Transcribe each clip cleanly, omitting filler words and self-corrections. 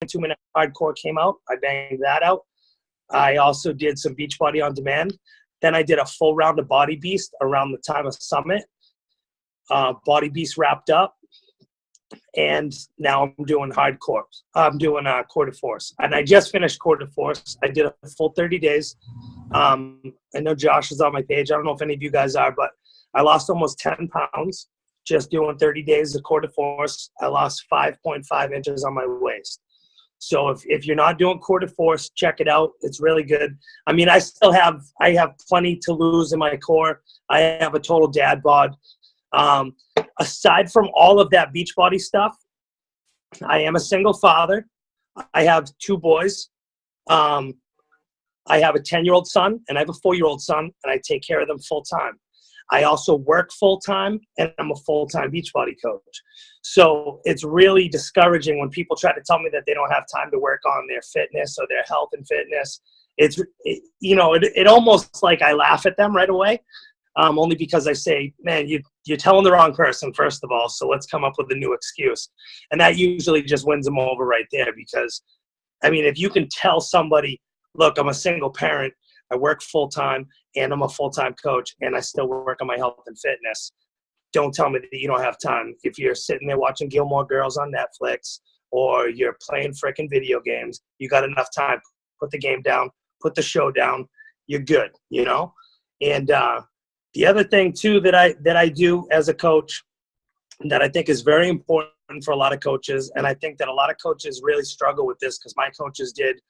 2-minute hardcore came out. I banged that out. I also did some Beachbody on demand. Then I did a full round of Body Beast around the time of Summit. Body Beast wrapped up. And now I'm doing hardcore. I'm doing Core de Force. And I just finished Core de Force. I did a full 30 days. I know Josh is on my page. I don't know if any of you guys are, but I lost almost 10 pounds just doing 30 days of Core de Force. I lost 5.5 inches on my waist. So if you're not doing Core de Force, check it out. It's really good. I mean, I have plenty to lose in my core. I have a total dad bod. Aside from all of that Beachbody stuff, I am a single father. I have 2 boys. I have a 10-year-old son and I have a 4-year-old son, and I take care of them full time. I also work full time, and I'm a full-time Beachbody coach. So it's really discouraging when people try to tell me that they don't have time to work on their fitness or their health and fitness. It almost like I laugh at them right away. Only because I say, man, you're telling the wrong person, first of all, so let's come up with a new excuse. And that usually just wins them over right there because, I mean, if you can tell somebody, look, I'm a single parent, I work full-time, and I'm a full-time coach, and I still work on my health and fitness, don't tell me that you don't have time. If you're sitting there watching Gilmore Girls on Netflix or you're playing frickin' video games, you got enough time. Put the game down, put the show down, you're good, And the other thing, too, that I do as a coach that I think is very important for a lot of coaches, and I think that a lot of coaches really struggle with this because my coaches did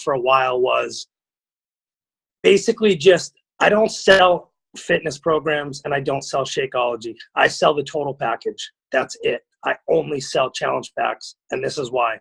for a while, was basically just I don't sell fitness programs and I don't sell Shakeology. I sell the total package. That's it. I only sell challenge packs, and this is why.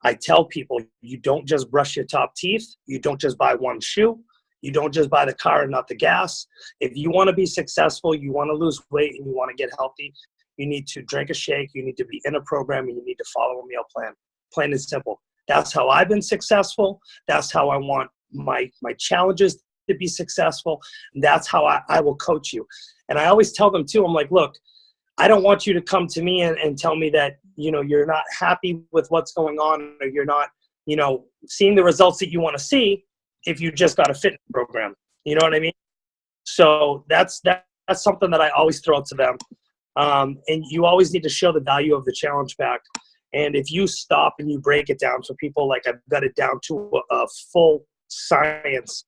I tell people you don't just brush your top teeth. You don't just buy one shoe. You don't just buy the car and not the gas. If you want to be successful, you want to lose weight, and you want to get healthy, you need to drink a shake, you need to be in a program, and you need to follow a meal plan. Plain and simple. That's how I've been successful. That's how I want my challenges to be successful. And that's how I will coach you. And I always tell them, too, I'm like, look, I don't want you to come to me and tell me that, you're not happy with what's going on, or you're not, seeing the results that you want to see if you just got a fitness program. You know what I mean? So that's something that I always throw to them. And you always need to show the value of the challenge pack. And if you stop and you break it down, so people, like, I've got it down to a full science.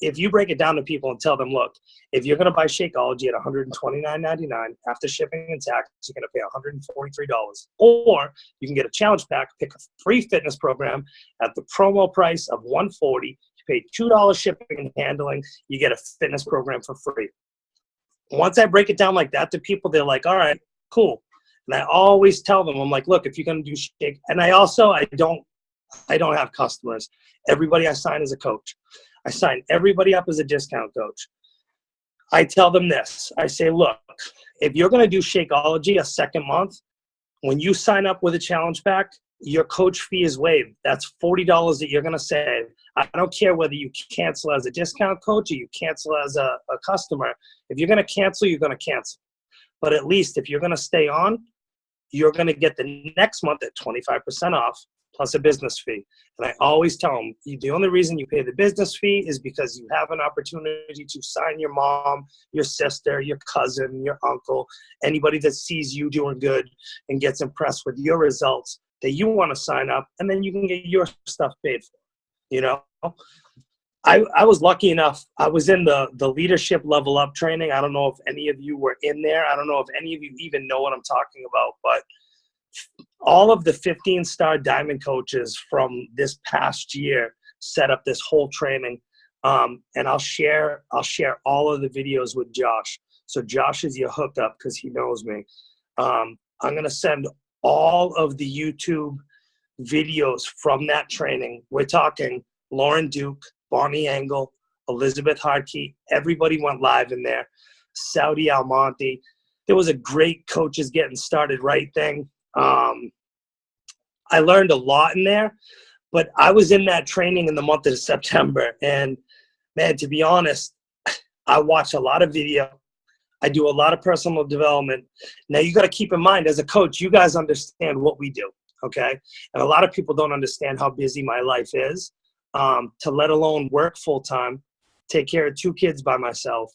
If you break it down to people and tell them, look, if you're going to buy Shakeology at $129.99 after shipping and tax, you're going to pay $143. Or you can get a challenge pack, pick a free fitness program at the promo price of $140. You pay $2 shipping and handling. You get a fitness program for free. Once I break it down like that to people, they're like, all right, cool. And I always tell them, I'm like, look, if you're going to do Shake, and I don't have customers. Everybody I sign is a coach. I sign everybody up as a discount coach. I tell them this. I say, look, if you're going to do Shakeology a second month, when you sign up with a challenge pack, your coach fee is waived. That's $40 that you're going to save. I don't care whether you cancel as a discount coach or you cancel as a customer. If you're going to cancel, you're going to cancel. But at least if you're going to stay on, you're going to get the next month at 25% off plus a business fee. And I always tell them, the only reason you pay the business fee is because you have an opportunity to sign your mom, your sister, your cousin, your uncle, anybody that sees you doing good and gets impressed with your results that you want to sign up, and then you can get your stuff paid for. I was lucky enough. I was in the leadership level up training. I don't know if any of you were in there. I don't know if any of you even know what I'm talking about, but all of the 15-star diamond coaches from this past year set up this whole training. And I'll share all of the videos with Josh. So Josh is your hookup because he knows me. I'm going to send all of the YouTube videos from that training. We're talking Lauren Duke, Bonnie Engel, Elizabeth Hartke. Everybody went live in there. Saudi Almonte. There was a great Coaches Getting Started Right thing. I learned a lot in there, but I was in that training in the month of September. And man, to be honest, I watch a lot of video. I do a lot of personal development. Now you got to keep in mind as a coach, you guys understand what we do. okay? And a lot of people don't understand how busy my life is, to let alone work full-time, take care of 2 kids by myself,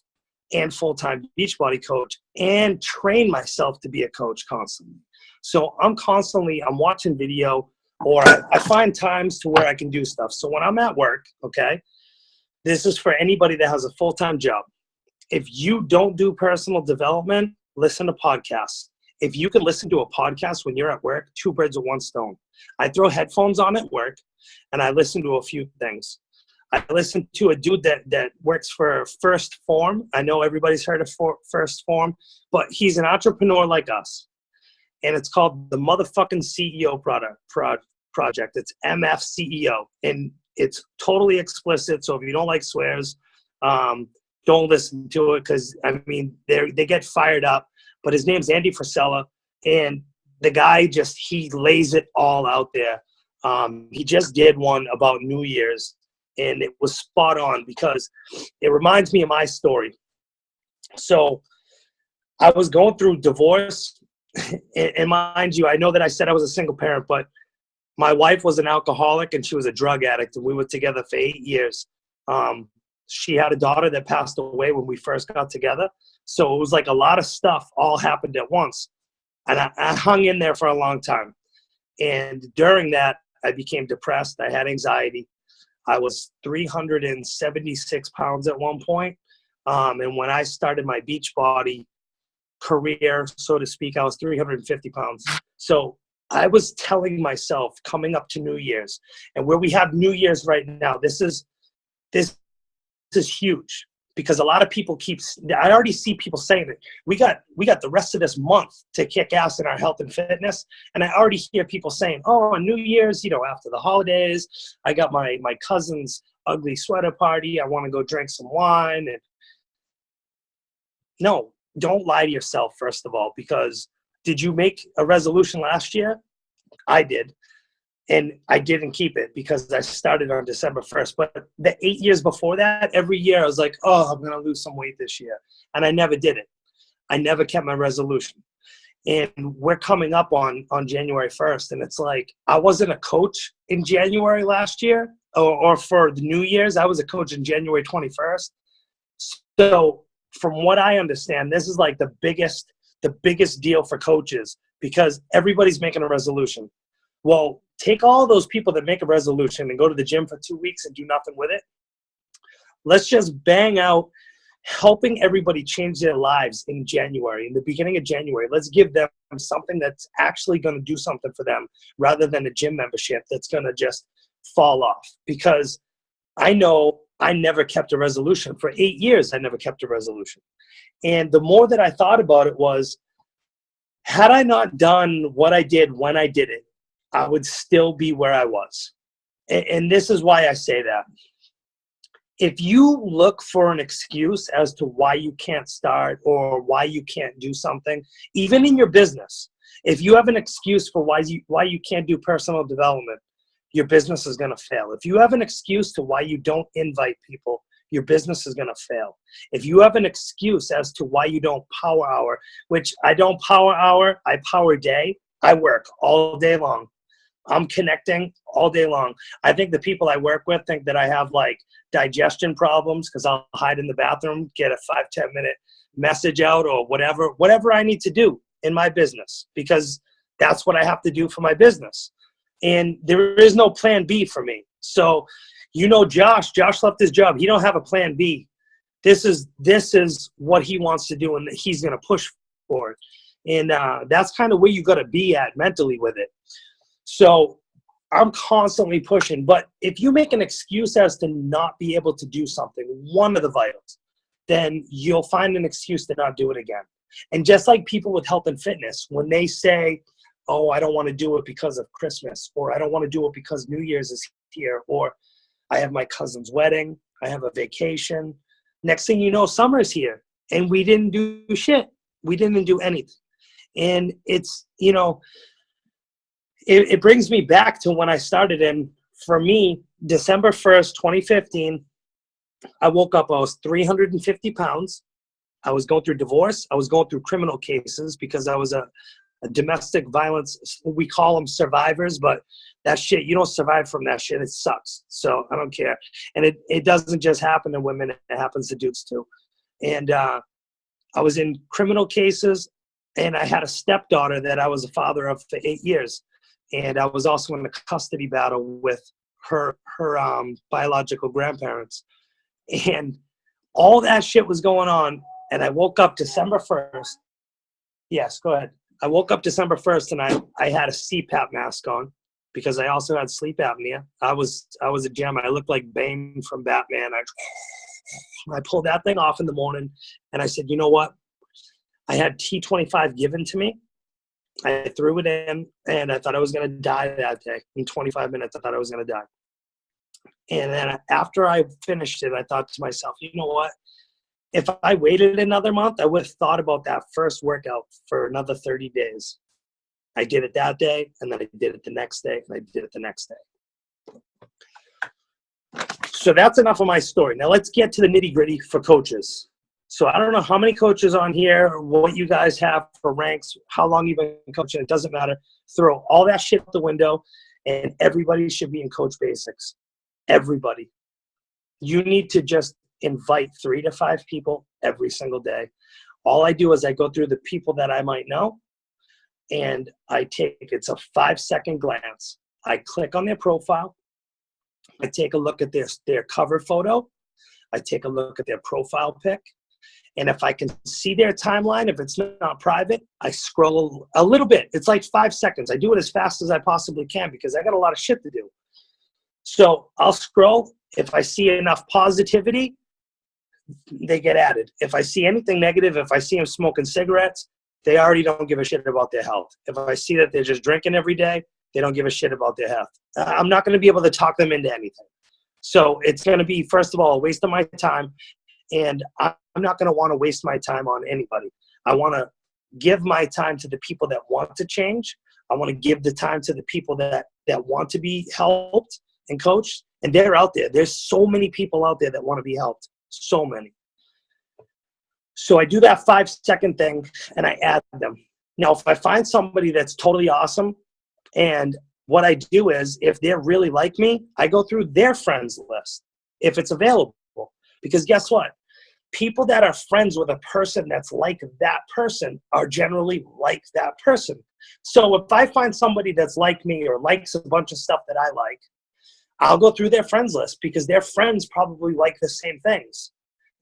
and full-time Beachbody coach, and train myself to be a coach constantly. So I'm watching video, or I find times to where I can do stuff. So when I'm at work, okay, this is for anybody that has a full-time job. If you don't do personal development, listen to podcasts. If you can listen to a podcast when you're at work, 2 birds with 1 stone. I throw headphones on at work, and I listen to a few things. I listen to a dude that works for First Form. I know everybody's heard of First Form, but he's an entrepreneur like us. And it's called the motherfucking CEO project. It's MFCEO. And it's totally explicit. So if you don't like swears, don't listen to it, because, I mean, they get fired up. But his name's Andy Frisella. And the guy he lays it all out there. He just did one about New Year's. And it was spot on, because it reminds me of my story. So I was going through divorce. And mind you, I know that I said I was a single parent, but my wife was an alcoholic and she was a drug addict. And we were together for 8 years. She had a daughter that passed away when we first got together. So it was like a lot of stuff all happened at once. And I hung in there for a long time. And during that, I became depressed. I had anxiety. I was 376 pounds at one point. And when I started my Beachbody career, so to speak, I was 350 pounds. So I was telling myself, coming up to New Year's, and where we have New Year's right now, this is huge, because a lot of people I already see people saying that we got the rest of this month to kick ass in our health and fitness. And I already hear people saying, oh, on New Year's, after the holidays, I got my cousin's ugly sweater party. I want to go drink some wine. And no, don't lie to yourself, first of all, because did you make a resolution last year? I did. And I didn't keep it, because I started on December 1st. But the 8 years before that, every year I was like, oh, I'm going to lose some weight this year. And I never did it. I never kept my resolution. And we're coming up on January 1st. And it's like, I wasn't a coach in January last year, or for the New Year's. I was a coach in January 21st. So from what I understand, this is like the biggest deal for coaches, because everybody's making a resolution. Well, take all those people that make a resolution and go to the gym for 2 weeks and do nothing with it. Let's just bang out helping everybody change their lives in January, in the beginning of January. Let's give them something that's actually going to do something for them, rather than a gym membership that's going to just fall off. Because I know I never kept a resolution. For 8 years, I never kept a resolution. And the more that I thought about it was, had I not done what I did when I did it, I would still be where I was. And this is why I say that. If you look for an excuse as to why you can't start or why you can't do something, even in your business, if you have an excuse for why you can't do personal development, your business is going to fail. If you have an excuse to why you don't invite people, your business is going to fail. If you have an excuse as to why you don't power hour, which I don't power hour, I power day. I work all day long. I'm connecting all day long. I think the people I work with think that I have like digestion problems, because I'll hide in the bathroom, get a 5-10 minute message out, or whatever I need to do in my business, because that's what I have to do for my business. And there is no plan B for me. So, Josh left his job. He don't have a plan B. This is what he wants to do, and he's going to push for it. And that's kind of where you got to be at mentally with it. So I'm constantly pushing. But if you make an excuse as to not be able to do something, one of the vitals, then you'll find an excuse to not do it again. And just like people with health and fitness, when they say, oh, I don't want to do it because of Christmas, or I don't want to do it because New Year's is here, or I have my cousin's wedding, I have a vacation. Next thing you know, summer's here, and we didn't do shit. We didn't do anything. And it's, it brings me back to when I started. And for me, December 1st, 2015, I woke up, I was 350 pounds. I was going through divorce. I was going through criminal cases, because I was a domestic violence, we call them survivors, but that shit, you don't survive from that shit. It sucks. So I don't care. And it doesn't just happen to women. It happens to dudes too. And I was in criminal cases, and I had a stepdaughter that I was a father of for 8 years. And I was also in a custody battle with her biological grandparents. And all that shit was going on. And I woke up December 1st. Yes, go ahead. I woke up December 1st, and I had a CPAP mask on because I also had sleep apnea. I was a gem. I looked like Bane from Batman. I pulled that thing off in the morning, and I said, you know what? I had T25 given to me. I threw it in, and I thought I was going to die that day. In 25 minutes, I thought I was going to die. And then after I finished it, I thought to myself, you know what? If I waited another month, I would have thought about that first workout for another 30 days. I did it that day, and then I did it the next day, and I did it the next day. So that's enough of my story. Now let's get to the nitty-gritty for coaches. So I don't know how many coaches on here, what you guys have for ranks, how long you've been coaching. It doesn't matter. Throw all that shit out the window, and everybody should be in Coach Basics. Everybody. You need to just invite 3 to 5 people every single day. All I do is I go through the people that I might know, and it's a 5-second glance. I click on their profile. I take a look at their cover photo. I take a look at their profile pic. And if I can see their timeline, if it's not private, I scroll a little bit. It's like 5 seconds. I do it as fast as I possibly can because I got a lot of shit to do. So I'll scroll. If I see enough positivity, they get added. If I see anything negative, if I see them smoking cigarettes, they already don't give a shit about their health. If I see that they're just drinking every day, they don't give a shit about their health. I'm not going to be able to talk them into anything. So it's going to be, first of all, a waste of my time. And I'm not going to want to waste my time on anybody. I want to give my time to the people that want to change. I want to give the time to the people that want to be helped and coached. And they're out there. There's so many people out there that want to be helped. So many. So I do that 5-second thing, and I add them. Now, if I find somebody that's totally awesome, and what I do is, if they're really like me, I go through their friends list, if it's available. Because guess what? People that are friends with a person that's like that person are generally like that person. So if I find somebody that's like me or likes a bunch of stuff that I like, I'll go through their friends list because their friends probably like the same things.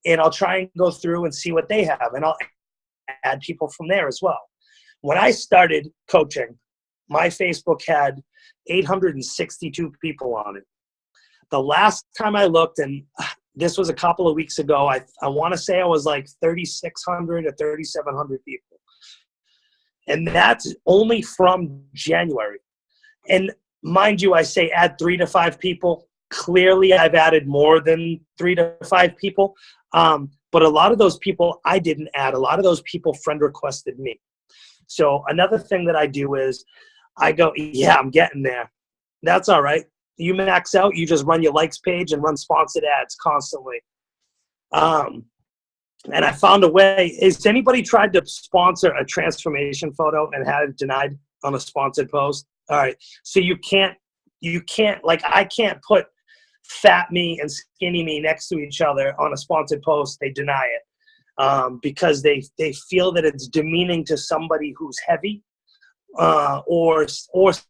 And I'll try and go through and see what they have. And I'll add people from there as well. When I started coaching, my Facebook had 862 people on it. The last time I looked, and this was a couple of weeks ago, I want to say I was like 3,600 or 3,700 people. And that's only from January. And mind you, I say add 3 to 5 people. Clearly, I've added more than 3 to 5 people. But a lot of those people I didn't add. A lot of those people friend requested me. So another thing that I do is I go, yeah, I'm getting there. That's all right. You max out, you just run your likes page and run sponsored ads constantly. And I found a way. Has anybody tried to sponsor a transformation photo and had it denied on a sponsored post? All right. So you can't, like, I can't put fat me and skinny me next to each other on a sponsored post. They deny it because they feel that it's demeaning to somebody who's heavy. Or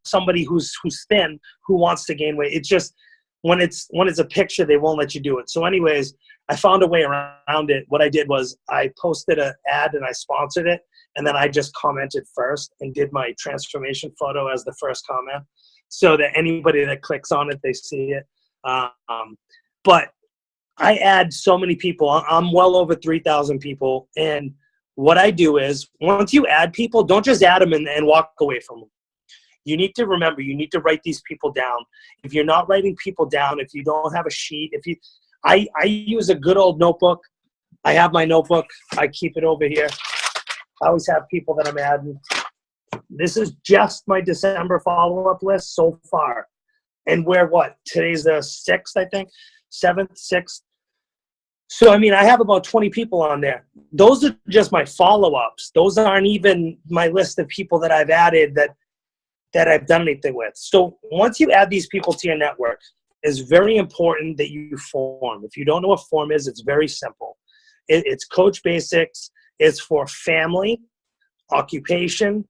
somebody who's thin who wants to gain weight. It's just when it's a picture, they won't let you do it. So anyways, I found a way around it. What I did was I posted an ad and I sponsored it, and then I just commented first and did my transformation photo as the first comment, so that anybody that clicks on it, they see it. But I add so many people. I'm well over 3,000 people, and what I do is, once you add people, don't just add them and walk away from them. You need to remember, you need to write these people down. If you're not writing people down, if you don't have a sheet, I use a good old notebook. I have my notebook. I keep it over here. I always have people that I'm adding. This is just my December follow-up list so far. And today's the 6th, I think, 7th, 6th. So, I mean, I have about 20 people on there. Those are just my follow-ups. Those aren't even my list of people that I've added that I've done anything with. So once you add these people to your network, it's very important that you form. If you don't know what form is, it's very simple. It's Coach Basics. It's for family, occupation,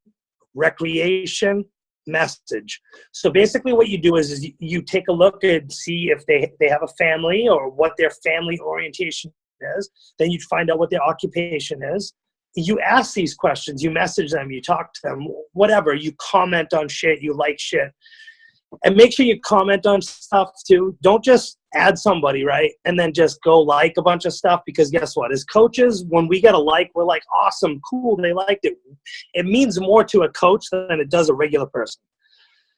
recreation, message. So basically what you do is you take a look and see if they have a family or what their family orientation is. Then you find out what their occupation is. You ask these questions, you message them, you talk to them, whatever. You comment on shit, you like shit. And make sure you comment on stuff too. Don't just add somebody, right? And then just go like a bunch of stuff, because guess what? As coaches, when we get a like, we're like, awesome, cool, they liked it. It means more to a coach than it does a regular person.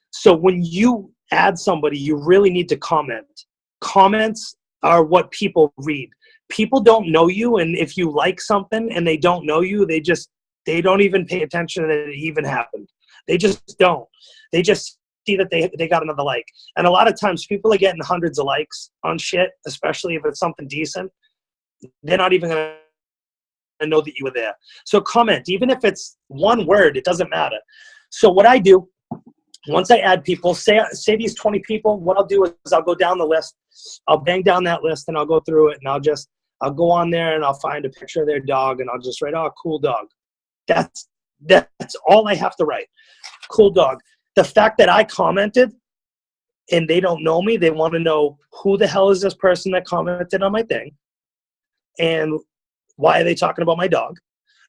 So when you add somebody, you really need to comment. Comments are what people read. People don't know you, and if you like something and they don't know you, they don't even pay attention that it even happened. They just don't. They just see that they got another like. And a lot of times people are getting hundreds of likes on shit, especially if it's something decent. They're not even going to know that you were there. So comment, even if it's one word, it doesn't matter. So what I do, once I add people, say these 20 people, what I'll do is I'll go down the list. I'll bang down that list and I'll go through it, and I'll go on there and I'll find a picture of their dog and I'll just write, oh, cool dog. That's all I have to write. Cool dog. The fact that I commented and they don't know me, they want to know who the hell is this person that commented on my thing and why are they talking about my dog?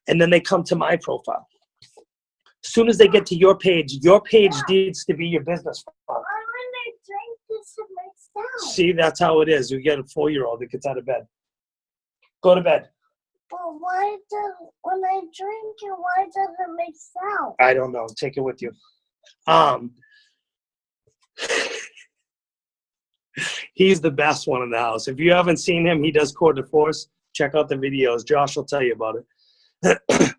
And then they come to my profile. As soon as they get to your page needs to be your business profile. See, that's how it is. You get a 4-year-old that gets out of bed. Go to bed. Well, when I drink it, why does it make sound? I don't know. Take it with you. He's the best one in the house. If you haven't seen him, he does Cours de Force. Check out the videos. Josh will tell you about it.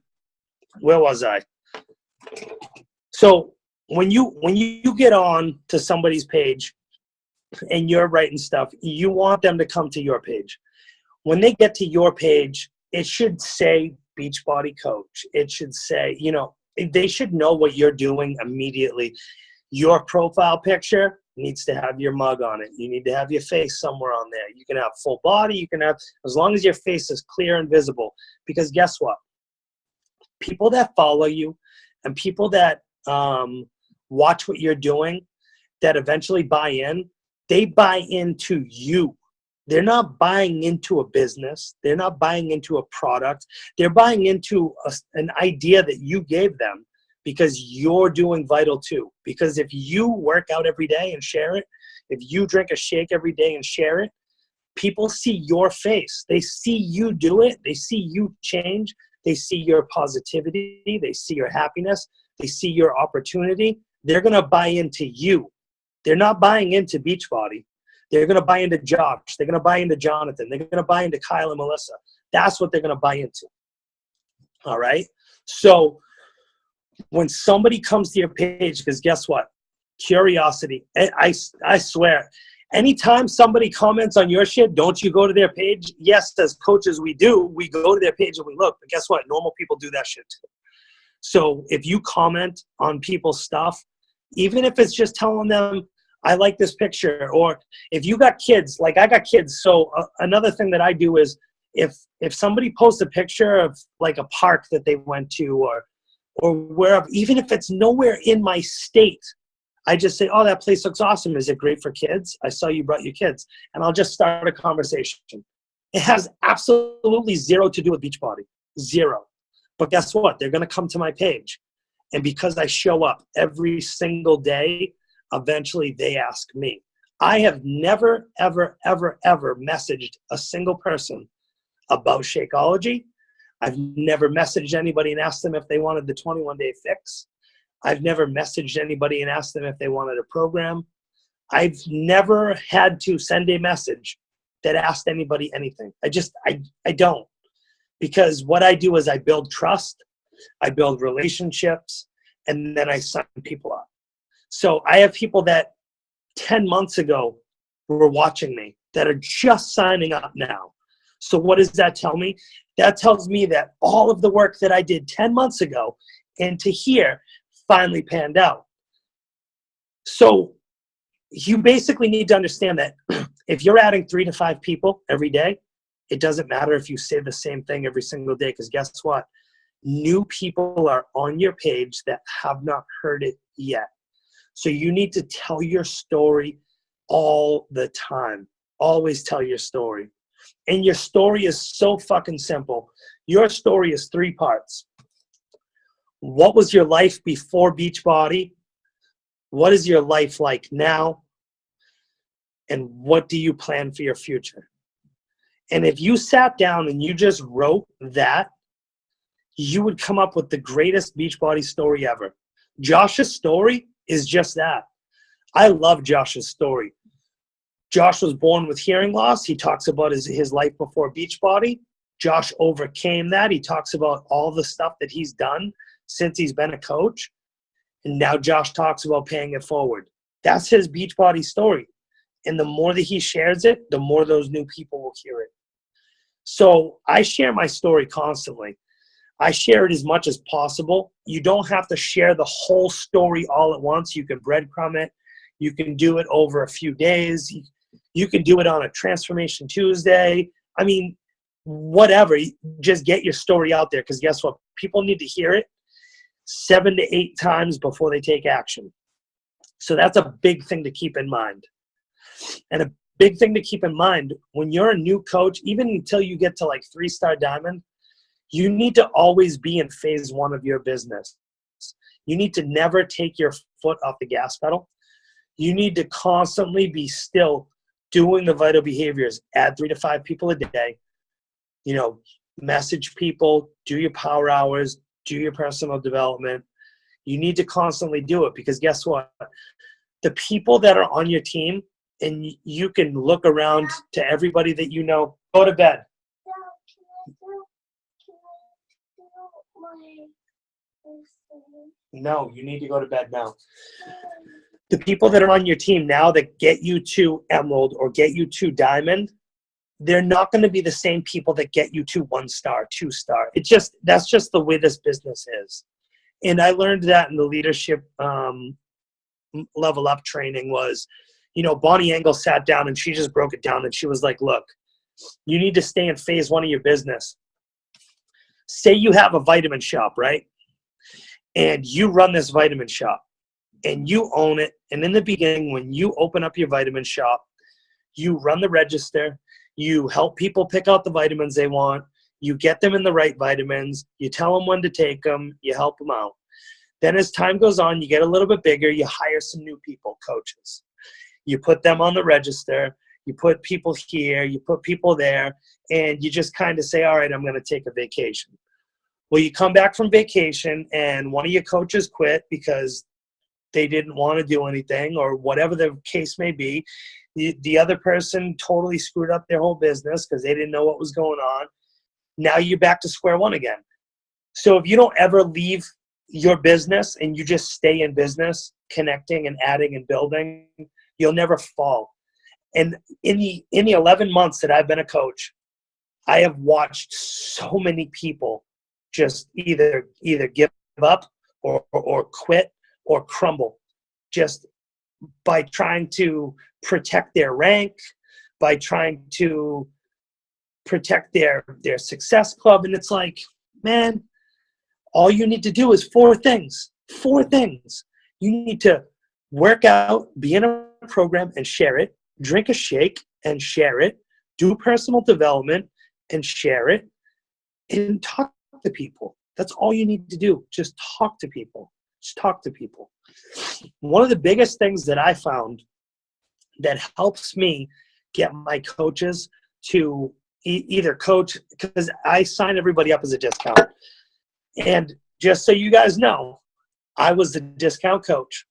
Where was I? So when you get on to somebody's page and you're writing stuff, you want them to come to your page. When they get to your page, it should say Beachbody Coach. It should say, they should know what you're doing immediately. Your profile picture needs to have your mug on it. You need to have your face somewhere on there. You can have full body. You can have, as long as your face is clear and visible. Because guess what? People that follow you and people that watch what you're doing, that eventually buy in, they buy into you. They're not buying into a business. They're not buying into a product. They're buying into an idea that you gave them because you're doing Vital 2. Because if you work out every day and share it, if you drink a shake every day and share it, people see your face. They see you do it. They see you change. They see your positivity. They see your happiness. They see your opportunity. They're going to buy into you. They're not buying into Beachbody. They're going to buy into Josh. They're going to buy into Jonathan. They're going to buy into Kyle and Melissa. That's what they're going to buy into. All right? So when somebody comes to your page, because guess what? Curiosity. I swear, anytime somebody comments on your shit, don't you go to their page? Yes, as coaches, we do. We go to their page and we look. But guess what? Normal people do that shit too. So if you comment on people's stuff, even if it's just telling them, I like this picture, or if you got kids, like I got kids. So another thing that I do is if somebody posts a picture of like a park that they went to or wherever, even if it's nowhere in my state, I just say, oh, that place looks awesome. Is it great for kids? I saw you brought your kids. And I'll just start a conversation. It has absolutely zero to do with Beachbody. Zero. But guess what? They're going to come to my page. And because I show up every single day, eventually they ask me. I have never, ever, ever, ever messaged a single person about Shakeology. I've never messaged anybody and asked them if they wanted the 21-day fix. I've never messaged anybody and asked them if they wanted a program. I've never had to send a message that asked anybody anything. I don't. Because what I do is I build trust, I build relationships, and then I sign people up. So I have people that 10 months ago were watching me that are just signing up now. So what does that tell me? That tells me that all of the work that I did 10 months ago into here finally panned out. So you basically need to understand that if you're adding 3 to 5 people every day, it doesn't matter if you say the same thing every single day, because guess what? New people are on your page that have not heard it yet. So you need to tell your story all the time. Always tell your story. And your story is so fucking simple. Your story is 3 parts. What was your life before Beachbody? What is your life like now? And what do you plan for your future? And if you sat down and you just wrote that, you would come up with the greatest Beachbody story ever. Josh's story is just that. I love Josh's story. Josh was born with hearing loss. He talks about his life before Beachbody. Josh overcame that. He talks about all the stuff that he's done since he's been a coach. And now Josh talks about paying it forward. That's his Beachbody story. And the more that he shares it, the more those new people will hear it. So I share my story constantly. I share it as much as possible. You don't have to share the whole story all at once. You can breadcrumb it. You can do it over a few days. You can do it on a Transformation Tuesday. I mean, whatever. Just get your story out there, because guess what? People need to hear it 7 to 8 times before they take action. So that's a big thing to keep in mind. And a big thing to keep in mind, when you're a new coach, even until you get to like 3-star diamond, you need to always be in phase 1 of your business. You need to never take your foot off the gas pedal. You need to constantly be still doing the vital behaviors. Add 3 to 5 people a day. You know, message people, do your power hours, do your personal development. You need to constantly do it, because guess what? The people that are on your team, and you can look around to everybody that you know, go to bed. No, you need to go to bed now. The people that are on your team now that get you to Emerald or get you to Diamond, they're not going to be the same people that get you to 1-star, 2-star. That's just the way this business is. And I learned that in the leadership level up training was, you know, Bonnie Engel sat down and she just broke it down, and she was like, look, you need to stay in phase 1 of your business. Say you have a vitamin shop, right? And you run this vitamin shop and you own it. And in the beginning, when you open up your vitamin shop, you run the register, you help people pick out the vitamins they want, you get them in the right vitamins, you tell them when to take them, you help them out. Then as time goes on, you get a little bit bigger, you hire some new people, coaches. You put them on the register, you put people here, you put people there, and you just kind of say, all right, I'm going to take a vacation. Well, you come back from vacation and one of your coaches quit because they didn't want to do anything, or whatever the case may be. The other person totally screwed up their whole business because they didn't know what was going on. Now you're back to square one again. So if you don't ever leave your business and you just stay in business, connecting and adding and building, you'll never fall. And in the 11 months that I've been a coach, I have watched so many people just either give up or quit or crumble, just by trying to protect their rank, by trying to protect their success club. And it's like, man, all you need to do is 4 things. 4 things. You need to work out, be in a program and share it, drink a shake and share it, do personal development and share it, and talk to people. That's all you need to do. Just talk to people. Just talk to people. One of the biggest things that I found that helps me get my coaches to either coach, because I sign everybody up as a discount. And just so you guys know, I was the discount coach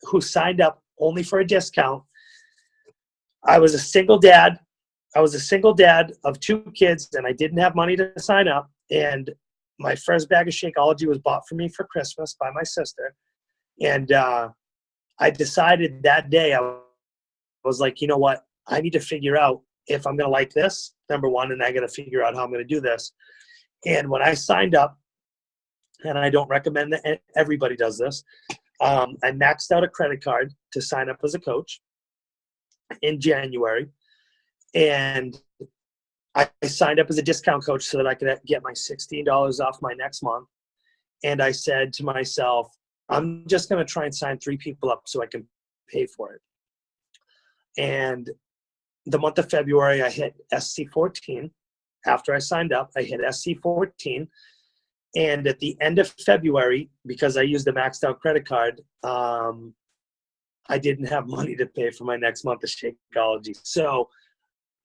who signed up only for a discount. I was a single dad. I was a single dad of 2 kids, and I didn't have money to sign up. And my first bag of Shakeology was bought for me for Christmas by my sister. And I decided that day, I was like, you know what? I need to figure out if I'm going to like this number one, and I got to figure out how I'm going to do this. And when I signed up, and I don't recommend that everybody does this, I maxed out a credit card to sign up as a coach in January. And I signed up as a discount coach so that I could get my $16 off my next month. And I said to myself, I'm just going to try and sign 3 people up so I can pay for it. And the month of February, I hit SC14. After I signed up, I hit SC14. And at the end of February, because I used a maxed out credit card, I didn't have money to pay for my next month of Shakeology. So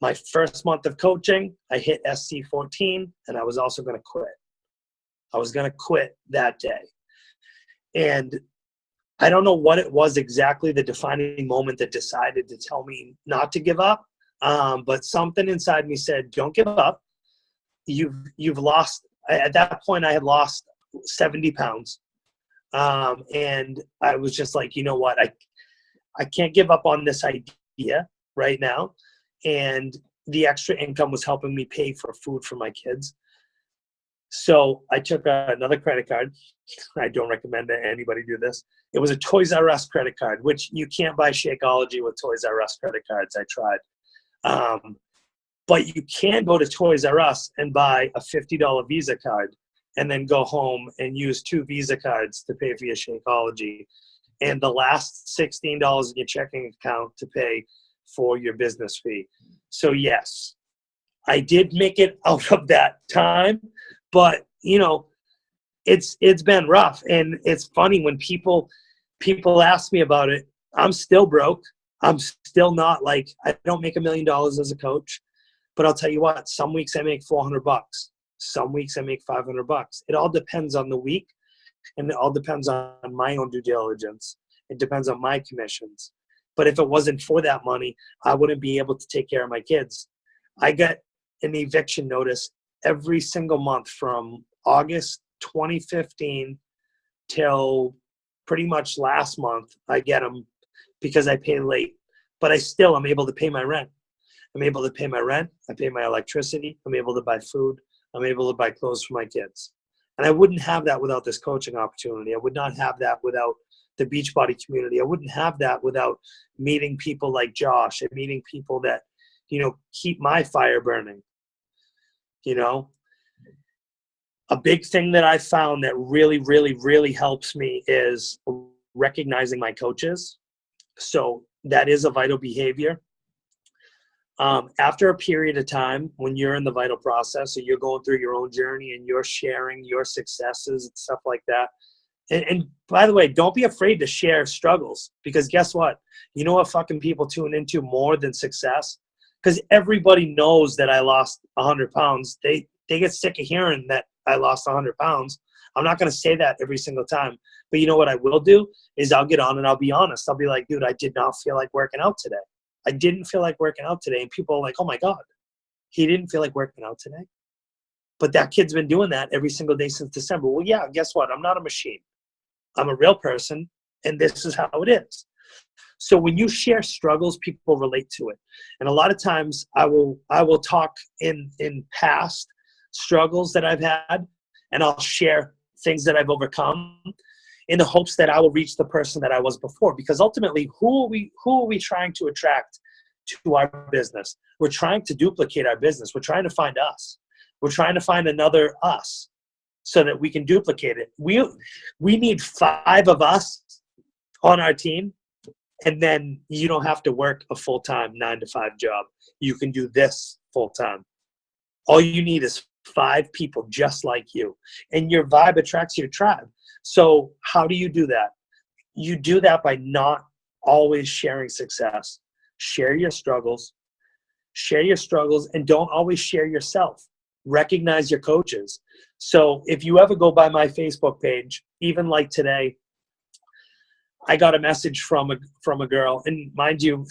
my first month of coaching, I hit SC14, and I was also going to quit. I was going to quit that day. And I don't know what it was exactly, the defining moment that decided to tell me not to give up. But something inside me said, don't give up. You've lost. At that point, I had lost 70 pounds. And I was just like, you know what? I can't give up on this idea right now. And the extra income was helping me pay for food for my kids. So I took another credit card. I don't recommend that anybody do this. It was a Toys R Us credit card, which you can't buy Shakeology with Toys R Us credit cards. I tried. But you can go to Toys R Us and buy a $50 Visa card and then go home and use 2 Visa cards to pay for your Shakeology. And the last $16 in your checking account to pay for your business fee. So yes, I did make it out of that time, but you know, it's been rough. And it's funny when people ask me about it, I'm still broke. I'm still not like, I don't make $1 million as a coach, but I'll tell you what, some weeks I make $400. Some weeks I make $500. It all depends on the week, and it all depends on my own due diligence. It depends on my commissions. But if it wasn't for that money, I wouldn't be able to take care of my kids. I got an eviction notice every single month from August 2015 till pretty much last month. I get them because I pay late, but I still am able to pay my rent. I'm able to pay my rent. I pay my electricity. I'm able to buy food. I'm able to buy clothes for my kids. And I wouldn't have that without this coaching opportunity. I would not have that without the Beachbody community. I wouldn't have that without meeting people like Josh and meeting people that, you know, keep my fire burning. You know, a big thing that I found that really, really, really helps me is recognizing my coaches. So that is a vital behavior. After a period of time, when you're in the vital process, so you're going through your own journey and you're sharing your successes and stuff like that. And by the way, don't be afraid to share struggles, because guess what? You know what fucking people tune into more than success? Because everybody knows that I lost 100 pounds. They get sick of hearing that I lost 100 pounds. I'm not going to say that every single time. But you know what I will do is I'll get on and I'll be honest. I'll be like, dude, I did not feel like working out today. I didn't feel like working out today. And people are like, oh my God, he didn't feel like working out today. But that kid's been doing that every single day since December. Well, yeah, guess what? I'm not a machine. I'm a real person, and this is how it is. So when you share struggles, people relate to it. And a lot of times I will talk in past struggles that I've had, and I'll share things that I've overcome in the hopes that I will reach the person that I was before. Because ultimately, who are we trying to attract to our business? We're trying to duplicate our business. We're trying to find us. We're trying to find another us so that we can duplicate it. We need 5 of us on our team, and then you don't have to work a full-time 9-to-5 job. You can do this full-time. All you need is 5 people just like you, and your vibe attracts your tribe. So how do you do that? You do that by not always sharing success. Share your struggles, and don't always share yourself. Recognize your coaches. So if you ever go by my Facebook page, even like today, I got a message from a girl, and mind you,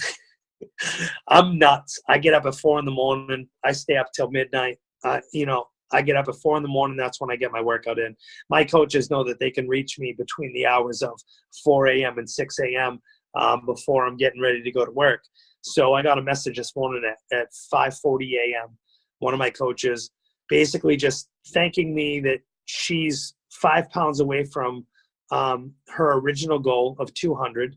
I'm nuts. I get up at 4 a.m. I stay up till midnight. I get up at 4 a.m. That's when I get my workout in. My coaches know that they can reach me between the hours of 4 a.m. and 6 a.m. Before I'm getting ready to go to work. So I got a message this morning at 5:40 a.m. one of my coaches, basically just thanking me that she's 5 pounds away from her original goal of 200.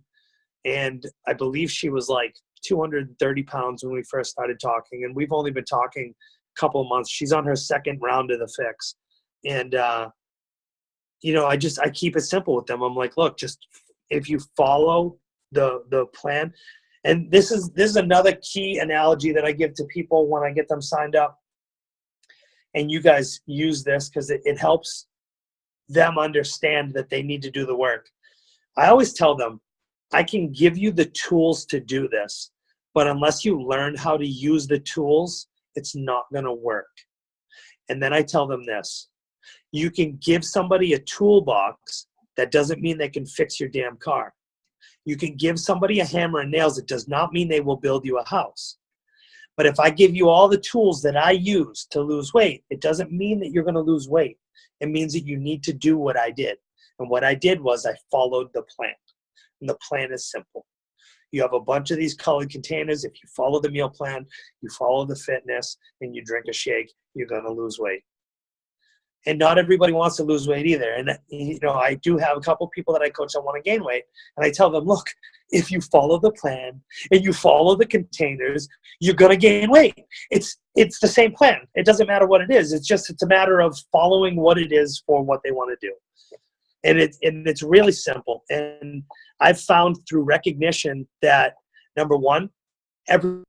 And I believe she was like 230 pounds when we first started talking. And we've only been talking a couple of months. She's on her second round of the fix. And, you know, I keep it simple with them. I'm like, look, just if you follow the plan. And this is another key analogy that I give to people when I get them signed up. And you guys use this because it helps them understand that they need to do the work. I always tell them, I can give you the tools to do this, but unless you learn how to use the tools, it's not going to work. And then I tell them this, you can give somebody a toolbox. That doesn't mean they can fix your damn car. You can give somebody a hammer and nails. It does not mean they will build you a house. But if I give you all the tools that I use to lose weight, it doesn't mean that you're going to lose weight. It means that you need to do what I did. And what I did was I followed the plan. And the plan is simple. You have a bunch of these colored containers. If you follow the meal plan, you follow the fitness, and you drink a shake, you're going to lose weight. And not everybody wants to lose weight either. And, you know, I do have a couple people that I coach that want to gain weight. And I tell them, look, if you follow the plan and you follow the containers, you're going to gain weight. It's the same plan. It doesn't matter what it is. It's a matter of following what it is for what they want to do. And it's really simple. And I've found through recognition that, number one, every